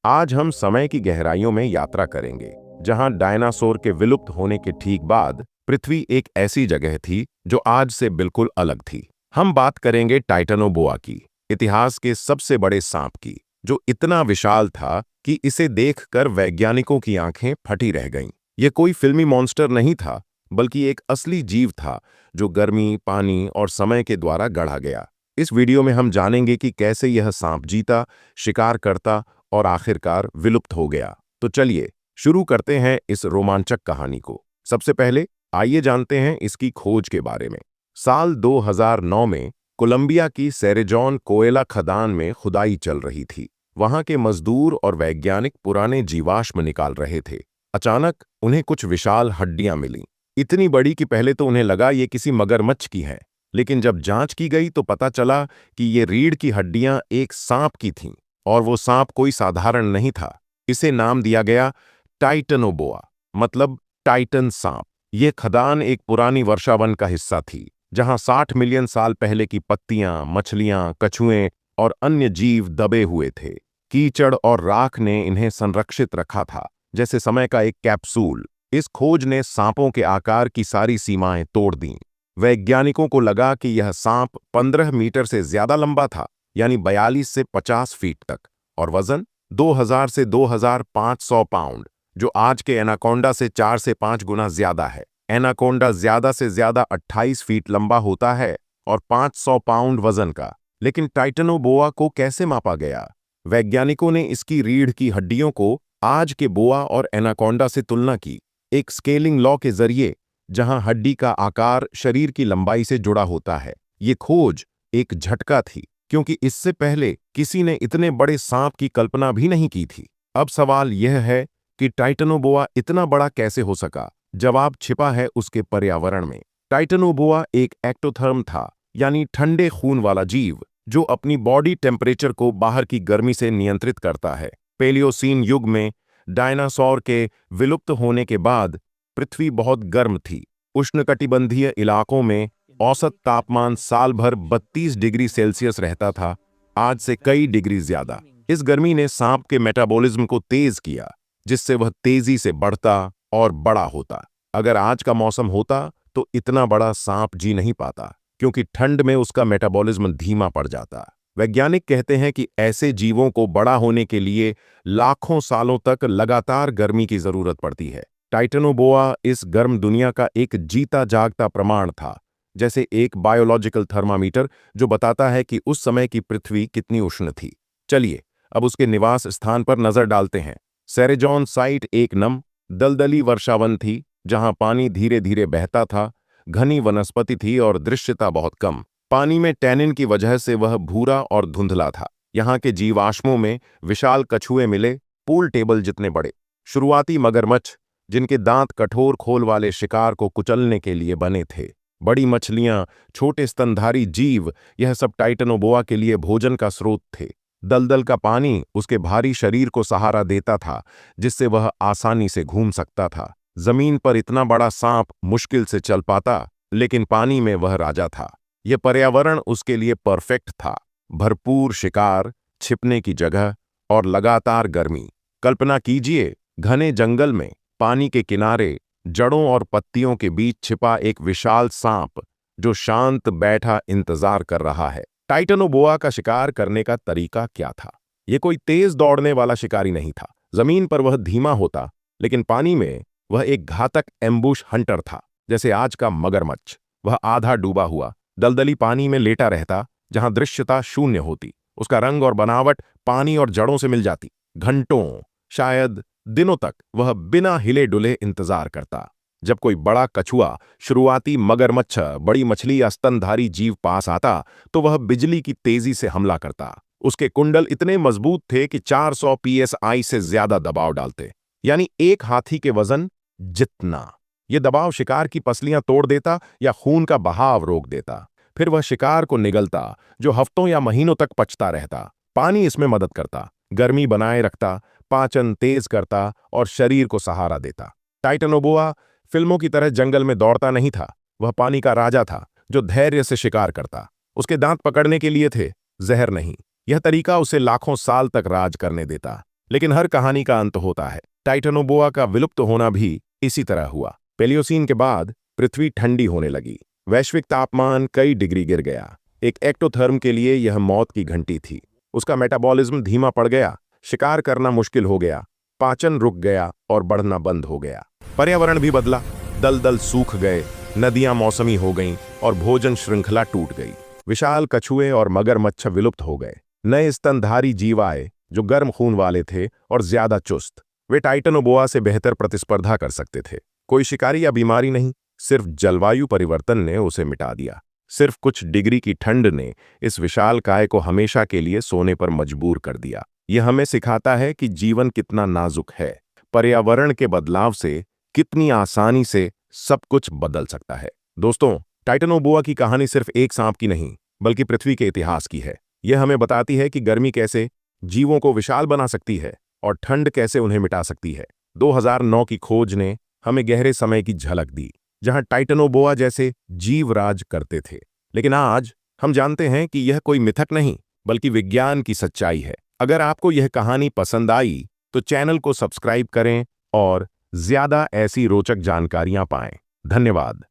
आज हम समय की गहराइयों में यात्रा करेंगे, जहां डायनासोर के विलुप्त होने के ठीक बाद पृथ्वी एक ऐसी जगह थी जो आज से बिल्कुल अलग थी। हम बात करेंगे टाइटनोबोआ की, इतिहास के सबसे बड़े सांप की, जो इतना विशाल था कि इसे देखकर वैज्ञानिकों की आंखें फटी रह गईं। यह कोई फिल्मी मॉन्स्टर नहीं था, बल्कि एक असली जीव था जो गर्मी, पानी और समय के द्वारा गढ़ा गया। इस वीडियो में हम जानेंगे कि कैसे यह सांप जीता, शिकार करता और आखिरकार विलुप्त हो गया। तो चलिए शुरू करते हैं इस रोमांचक कहानी को। सबसे पहले आइए जानते हैं इसकी खोज के बारे में। साल 2009 में कोलंबिया की सेरेजॉन कोयला खदान में खुदाई चल रही थी। वहां के मजदूर और वैज्ञानिक पुराने जीवाश्म निकाल रहे थे। अचानक उन्हें कुछ विशाल हड्डियां मिलीं। इतनी बड़ी कि पहले तो उन्हें लगा ये किसी मगरमच्छ की है, लेकिन जब जांच की गई तो पता चला कि ये रीढ़ की हड्डियां एक सांप की थीं। और वो सांप कोई साधारण नहीं था। इसे नाम दिया गया टाइटनोबोआ, मतलब टाइटन सांप। ये खदान एक पुरानी वर्षावन का हिस्सा थी, जहां 60 मिलियन साल पहले की पत्तियां, मछलियां, कछुए और अन्य जीव दबे हुए थे। कीचड़ और राख ने इन्हें संरक्षित रखा था, जैसे समय का एक कैप्सूल। इस खोज ने सांपों के आकार की सारी सीमाएं तोड़ दीं। वैज्ञानिकों को लगा कि यह सांप 15 मीटर से ज्यादा लंबा था, यानी 42 से 50 फीट तक, और वजन 2000 से 2500 पाउंड, जो आज के एनाकोंडा से 4 से 5 गुना ज्यादा है। एनाकोंडा ज्यादा से ज्यादा 28 फीट लंबा होता है और 500 पाउंड वजन का। लेकिन टाइटनोबोआ को कैसे मापा गया? वैज्ञानिकों ने इसकी रीढ़ की हड्डियों को आज के बोआ और एनाकोंडा से तुलना की, एक स्केलिंग लॉ के जरिए, जहां हड्डी का आकार शरीर की लंबाई से जुड़ा होता है। ये खोज एक झटका थी, क्योंकि इससे पहले किसी ने इतने बड़े सांप की कल्पना भी नहीं की थी। अब सवाल यह है कि टाइटनोबोआ इतना बड़ा कैसे हो सका? जवाब छिपा है उसके पर्यावरण में। टाइटनोबोआ एक एक्टोथर्म था, यानी ठंडे खून वाला जीव, जो अपनी बॉडी टेम्परेचर को बाहर की गर्मी से नियंत्रित करता है। पेलियोसीन युग में डायनासोर के विलुप्त होने के बाद पृथ्वी बहुत गर्म थी। उष्णकटिबंधीय इलाकों में औसत तापमान साल भर 32 डिग्री सेल्सियस रहता था, आज से कई डिग्री ज्यादा। इस गर्मी ने सांप के मेटाबॉलिज्म को तेज किया, जिससे वह तेजी से बढ़ता और बड़ा होता। अगर आज का मौसम होता तो इतना बड़ा सांप जी नहीं पाता, क्योंकि ठंड में उसका मेटाबॉलिज्म धीमा पड़ जाता। वैज्ञानिक कहते हैं कि ऐसे जीवों को बड़ा होने के लिए लाखों सालों तक लगातार गर्मी की जरूरत पड़ती है। टाइटनोबोआ इस गर्म दुनिया का एक जीता जागता प्रमाण था, जैसे एक बायोलॉजिकल थर्मामीटर जो बताता है कि उस समय की पृथ्वी कितनी उष्ण थी। चलिए अब उसके निवास स्थान पर नजर डालते हैं। सेरेजॉन साइट एक नम, दलदली वर्षावन थी, जहां पानी धीरे धीरे बहता था, घनी वनस्पति थी और दृश्यता बहुत कम। पानी में टैनिन की वजह से वह भूरा और धुंधला था। यहाँ के जीवाश्मों में विशाल कछुए मिले, पूल टेबल जितने बड़े। शुरुआती मगरमच्छ, जिनके दांत कठोर खोल वाले शिकार को कुचलने के लिए बने थे। बड़ी मछलियां, छोटे स्तनधारी जीव, यह सब टाइटनोबोआ के लिए भोजन का स्रोत थे। दलदल का पानी उसके भारी शरीर को सहारा देता था, जिससे वह आसानी से घूम सकता था। जमीन पर इतना बड़ा सांप मुश्किल से चल पाता, लेकिन पानी में वह राजा था। यह पर्यावरण उसके लिए परफेक्ट था। भरपूर शिकार, छिपने की जगह और लगातार गर्मी। कल्पना कीजिए, घने जंगल में, पानी के किनारे, जड़ों और पत्तियों के बीच छिपा एक विशाल सांप, जो शांत बैठा इंतजार कर रहा है। टाइटनोबोआ का शिकार करने का तरीका क्या था? यह कोई तेज दौड़ने वाला शिकारी नहीं था। जमीन पर वह धीमा होता, लेकिन पानी में वह एक घातक एम्बुश हंटर था, जैसे आज का मगरमच्छ। वह आधा डूबा हुआ दलदली पानी में लेटा रहता, जहां दृश्यता शून्य होती। उसका रंग और बनावट पानी और जड़ों से मिल जाती। घंटों, शायद दिनों तक वह बिना हिले डुले इंतजार करता। जब कोई बड़ा कछुआ, शुरुआती मगरमच्छ, बड़ी मछली या स्तनधारी जीव पास आता, तो वह बिजली की तेजी से हमला करता। उसके कुंडल इतने मजबूत थे कि 400 पीएसआई से ज्यादा दबाव डालते, यानी एक हाथी के वजन जितना। यह दबाव शिकार की पसलियां तोड़ देता या खून का बहाव रोक देता। फिर वह शिकार को निगलता, जो हफ्तों या महीनों तक पचता रहता। पानी इसमें मदद करता, गर्मी बनाए रखता, पाचन तेज करता और शरीर को सहारा देता। टाइटनोबोआ फिल्मों की तरह जंगल में दौड़ता नहीं था। वह पानी का राजा था, जो धैर्य से शिकार करता। उसके दांत पकड़ने के लिए थे, जहर नहीं। यह तरीका उसे लाखों साल तक राज करने देता। लेकिन हर कहानी का अंत होता है। टाइटनोबोआ का विलुप्त होना भी इसी तरह हुआ। पेलियोसीन के बाद पृथ्वी ठंडी होने लगी। वैश्विक तापमान कई डिग्री गिर गया। एक एक्टोथर्म के लिए यह मौत की घंटी थी। उसका मेटाबॉलिज्म धीमा पड़ गया, शिकार करना मुश्किल हो गया, पाचन रुक गया और बढ़ना बंद हो गया। पर्यावरण भी बदला। दलदल सूख गए, नदियां मौसमी हो गईं और भोजन श्रृंखला टूट गई। विशाल कछुए और मगरमच्छ विलुप्त हो गए। नए स्तनधारी जीव आए जो गर्म खून वाले थे और ज्यादा चुस्त। वे टाइटनोबोआ से बेहतर प्रतिस्पर्धा कर सकते थे। कोई शिकारी या बीमारी नहीं, सिर्फ जलवायु परिवर्तन ने उसे मिटा दिया। सिर्फ कुछ डिग्री की ठंड ने इस विशाल काय को हमेशा के लिए सोने पर मजबूर कर दिया। यह हमें सिखाता है कि जीवन कितना नाजुक है। पर्यावरण के बदलाव से कितनी आसानी से सब कुछ बदल सकता है। दोस्तों, टाइटनोबोआ की कहानी सिर्फ एक सांप की नहीं, बल्कि पृथ्वी के इतिहास की है। यह हमें बताती है कि गर्मी कैसे जीवों को विशाल बना सकती है और ठंड कैसे उन्हें मिटा सकती है। 2009 की खोज ने हमें गहरे समय की झलक दी, जहां टाइटनोबोआ जैसे जीव राज करते थे। लेकिन आज हम जानते हैं कि यह कोई मिथक नहीं, बल्कि विज्ञान की सच्चाई है। अगर आपको यह कहानी पसंद आई तो चैनल को सब्सक्राइब करें और ज्यादा ऐसी रोचक जानकारियां पाएं। धन्यवाद।